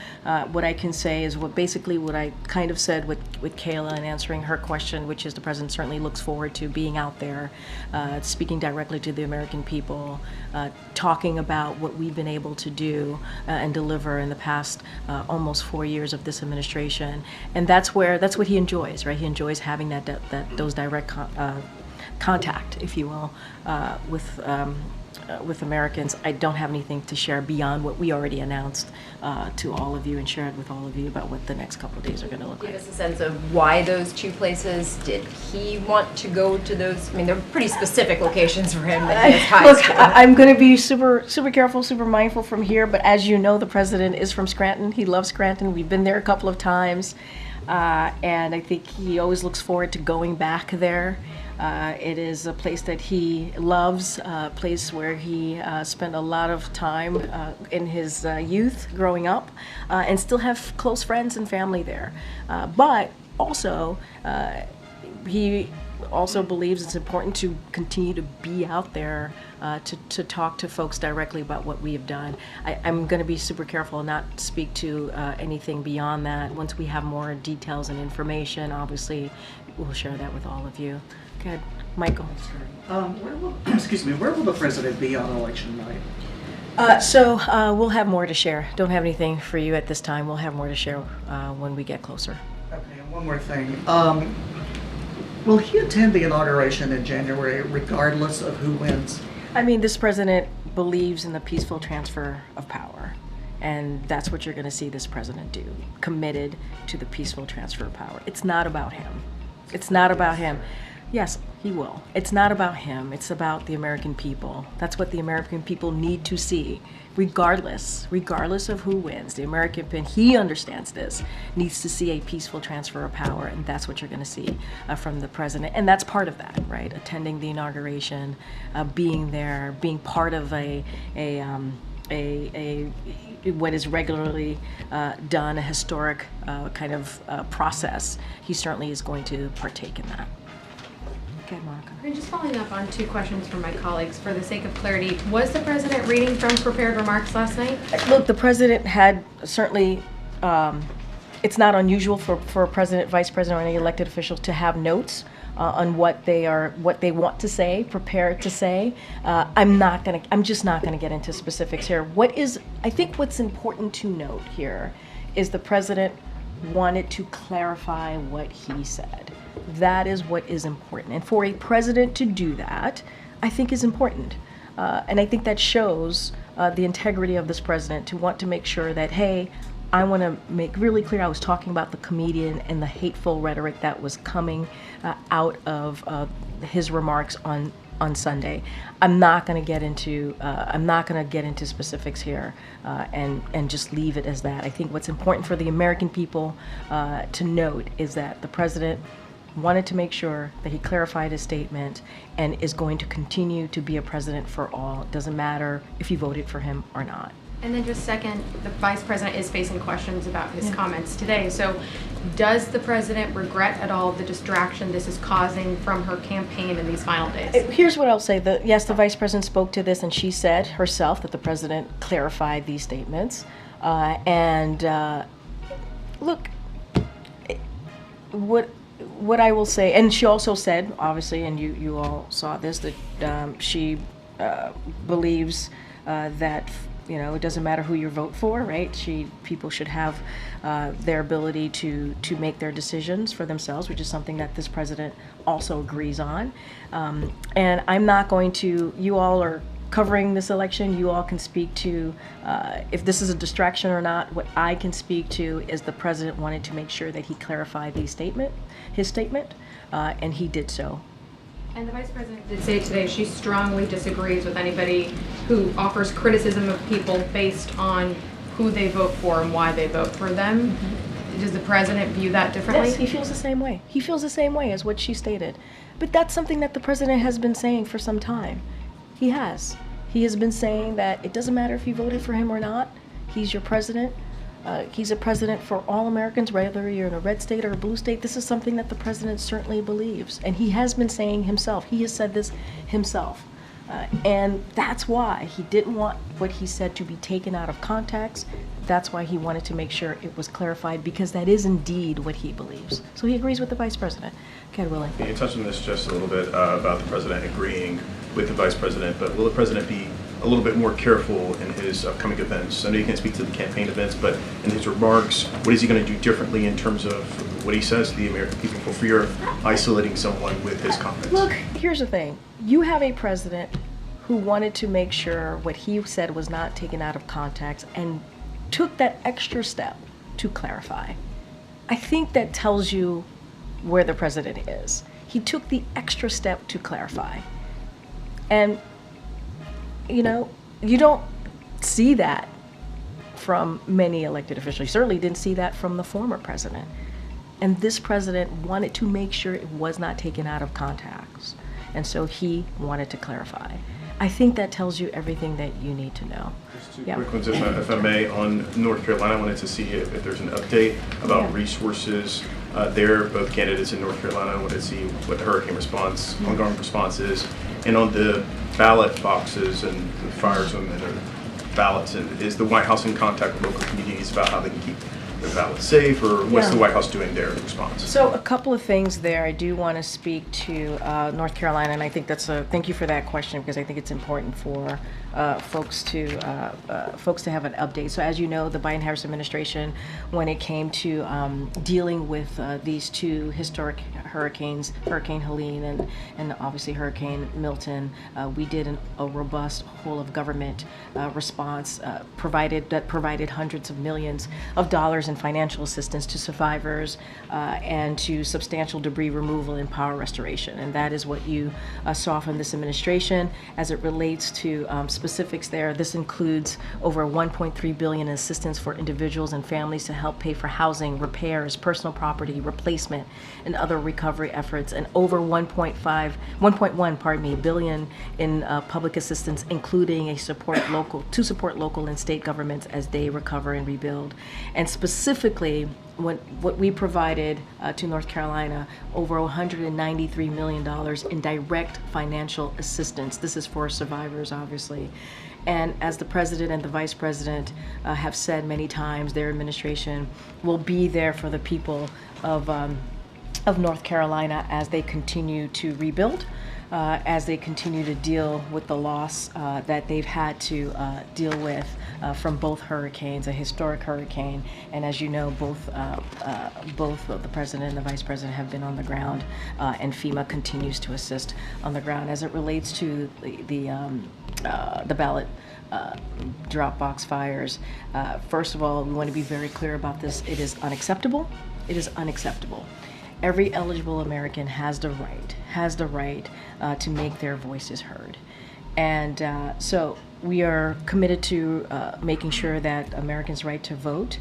What I can say is what I kind of said with Kayla in answering her question, which is the president certainly looks forward to being out there, speaking directly to the American people, talking about what we've been able to do and deliver in the past almost 4 years of this administration. And that's what he enjoys, right? He enjoys having those direct contact, if you will, with Americans. I don't have anything to share beyond what we already announced to all of you and shared with all of you about what the next couple of days are going to look like. Give us a sense of why those two places. Did he want to go to those? I mean, they're pretty specific locations for him that he has ties Look, to. I'm going to be super careful, super mindful from here, but as you know, the president is from Scranton. He loves Scranton. We've been there a couple of times, and I think he always looks forward to going back there. It is a place that he loves, a place where he spent a lot of time in his youth growing up, and still have close friends and family there. But also, he also believes it's important to continue to be out there to talk to folks directly about what we have done. I'm going to be super careful and not speak to anything beyond that. Once we have more details and information, obviously, we'll share that with all of you. Go ahead, Michael. Where will the president be on election night? We'll have more to share. Don't have anything for you at this time. We'll have more to share when we get closer. Okay, and one more thing. Will he attend the inauguration in January regardless of who wins? I mean, this president believes in the peaceful transfer of power. And that's what you're going to see this president do, committed to the peaceful transfer of power. It's not about him. It's not about him. Yes, he will. It's not about him. It's about the American people. That's what the American people need to see, regardless of who wins. The American people, he understands this, needs to see a peaceful transfer of power, and that's what you're going to see from the president. And that's part of that, right? Attending the inauguration, being there, being part of what is regularly done, a historic kind of process. He certainly is going to partake in that. Okay, Monica. And just following up on 2 questions from my colleagues, for the sake of clarity, was the president reading from prepared remarks last night? Look, the president had certainly, it's not unusual for a president, vice president, or any elected official to have notes on what they want to say, prepared to say. I'm just not gonna get into specifics here. I think what's important to note here is the president wanted to clarify what he said. That is what is important. And for a president to do that, I think is important. And I think that shows the integrity of this president to want to make sure that, hey, I want to make really clear, I was talking about the comedian and the hateful rhetoric that was coming out of his remarks on Sunday. I'm not going to get into specifics here and just leave it as that. I think what's important for the American people to note is that the president wanted to make sure that he clarified his statement and is going to continue to be a president for all. It doesn't matter if you voted for him or not. And then just second, the vice president is facing questions about his comments today. So does the president regret at all the distraction this is causing from her campaign in these final days? Here's what I'll say. Yes, the vice president spoke to this, and she said herself that the president clarified these statements. Look, what I will say, and she also said, obviously, and you all saw this, that she believes that it doesn't matter who you vote for, right? People should have their ability to make their decisions for themselves, which is something that this president also agrees on. And I'm not going to, you all are covering this election, you all can speak to if this is a distraction or not. What I can speak to is the president wanted to make sure that he clarified his statement, and he did so. And the vice president did say today she strongly disagrees with anybody who offers criticism of people based on who they vote for and why they vote for them. Mm-hmm. Does the president view that differently? Yes, he feels the same way. He feels the same way as what she stated. But that's something that the president has been saying for some time. He has. He has been saying that it doesn't matter if you voted for him or not. He's your president. He's a president for all Americans, whether you're in a red state or a blue state. This is something that the president certainly believes. And he has been saying himself. He has said this himself. And that's why he didn't want what he said to be taken out of context. That's why he wanted to make sure it was clarified, because that is indeed what he believes. So he agrees with the vice president. Okay, Willie. You touched on this just a little bit about the president agreeing with the vice president, but will the president be a little bit more careful in his upcoming events? I know you can't speak to the campaign events, but in his remarks, what is he going to do differently in terms of what he says to the American people for fear of isolating someone with his comments? Look, here's the thing. You have a president who wanted to make sure what he said was not taken out of context and took that extra step to clarify. I think that tells you where the president is. He took the extra step to clarify. And you don't see that from many elected officials. You certainly didn't see that from the former president. And this president wanted to make sure it was not taken out of context. And so he wanted to clarify. I think that tells you everything that you need to know. Just two quick ones, if I may. On North Carolina, I wanted to see if there's an update about resources there. Both candidates in North Carolina, I wanted to see what the hurricane response, ongoing response is. And on the ballot boxes and the fires and the ballots, and is the White House in contact with local communities about how they can keep the ballot safe, or what's Yeah. the White House doing there in response? So a couple of things there. I do want to speak to North Carolina, and I think thank you for that question, because I think it's important for folks to have an update. So as you know, the Biden-Harris administration, when it came to dealing with these two historic hurricanes, Hurricane Helene and obviously Hurricane Milton, we did a robust whole of government response provided hundreds of millions of dollars in financial assistance to survivors and to substantial debris removal and power restoration. And that is what you saw from this administration. As it relates to specifics there, this includes over $1.3 billion in assistance for individuals and families to help pay for housing, repairs, personal property, replacement, and other recovery efforts, and over 1.1 billion in public assistance, including to support local and state governments as they recover and rebuild. And specifically, what we provided to North Carolina, over $193 million in direct financial assistance. This is for survivors, obviously. And as the president and the vice president have said many times, their administration will be there for the people of North Carolina as they continue to rebuild, as they continue to deal with the loss that they've had to deal with from both hurricanes, a historic hurricane. And as you know, both the president and the vice president have been on the ground, and FEMA continues to assist on the ground. As it relates to the ballot drop box fires, first of all, we want to be very clear about this. It is unacceptable. It is unacceptable. Every eligible American has the right to make their voices heard. And so we are committed to making sure that Americans' right to vote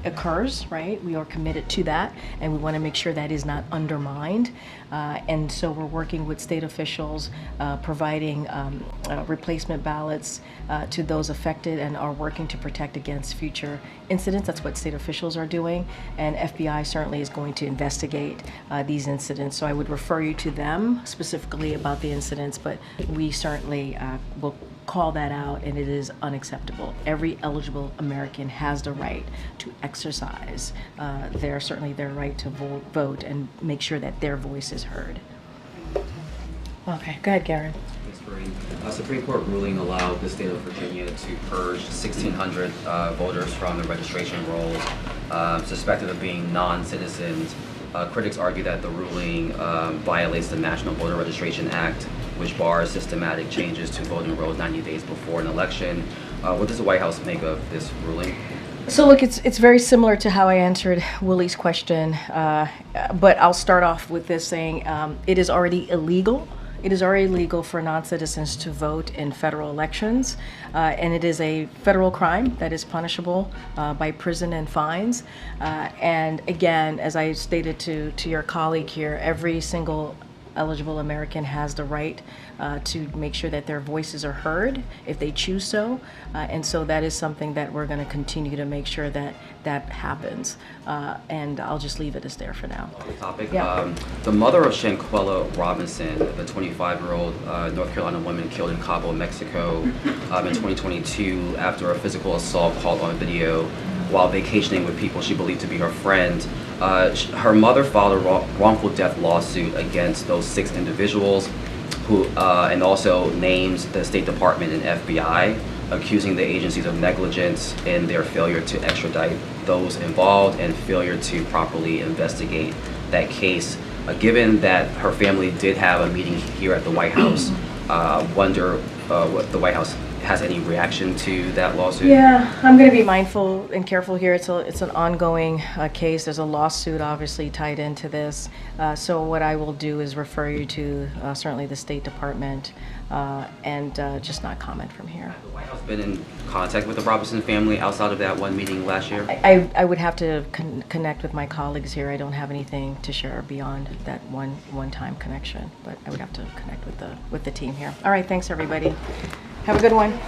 occurs, right? We are committed to that, and we want to make sure that is not undermined. And so we're working with state officials, providing replacement ballots to those affected, and are working to protect against future incidents. That's what state officials are doing, and FBI certainly is going to investigate these incidents. So I would refer you to them specifically about the incidents, but we certainly will call that out, and it is unacceptable. Every eligible American has the right to exercise their right to vote and make sure that their voice is heard. Okay, go ahead, Garen. A Supreme Court ruling allowed the state of Virginia to purge 1,600 voters from the registration rolls suspected of being non-citizens. Critics argue that the ruling violates the National Voter Registration Act, which bars systematic changes to voting rolls 90 days before an election. What does the White House make of this ruling? So look, it's very similar to how I answered Willie's question, but I'll start off with this saying it is already illegal. It is already legal for non-citizens to vote in federal elections, and it is a federal crime that is punishable by prison and fines. And again, as I stated to your colleague here, every single eligible American has the right to make sure that their voices are heard if they choose so. And so that is something that we're going to continue to make sure that happens. And I'll just leave it as there for now. Topic. Yeah. The mother of Shanquella Robinson, the 25-year-old North Carolina woman killed in Cabo, Mexico in 2022 after a physical assault caught on video while vacationing with people she believed to be her friend. Her mother filed a wrongful death lawsuit against those 6 individuals who, and also names the State Department and FBI, accusing the agencies of negligence in their failure to extradite those involved and failure to properly investigate that case. Given that her family did have a meeting here at the White House, wonder what the White House has any reaction to that lawsuit? Yeah, I'm going to be mindful and careful here. It's an ongoing case. There's a lawsuit obviously tied into this. So what I will do is refer you to certainly the State Department and just not comment from here. Has the White House been in contact with the Robinson family outside of that one meeting last year? I would have to connect with my colleagues here. I don't have anything to share beyond that one-time connection, but I would have to connect with the team here. All right, thanks everybody. Have a good one.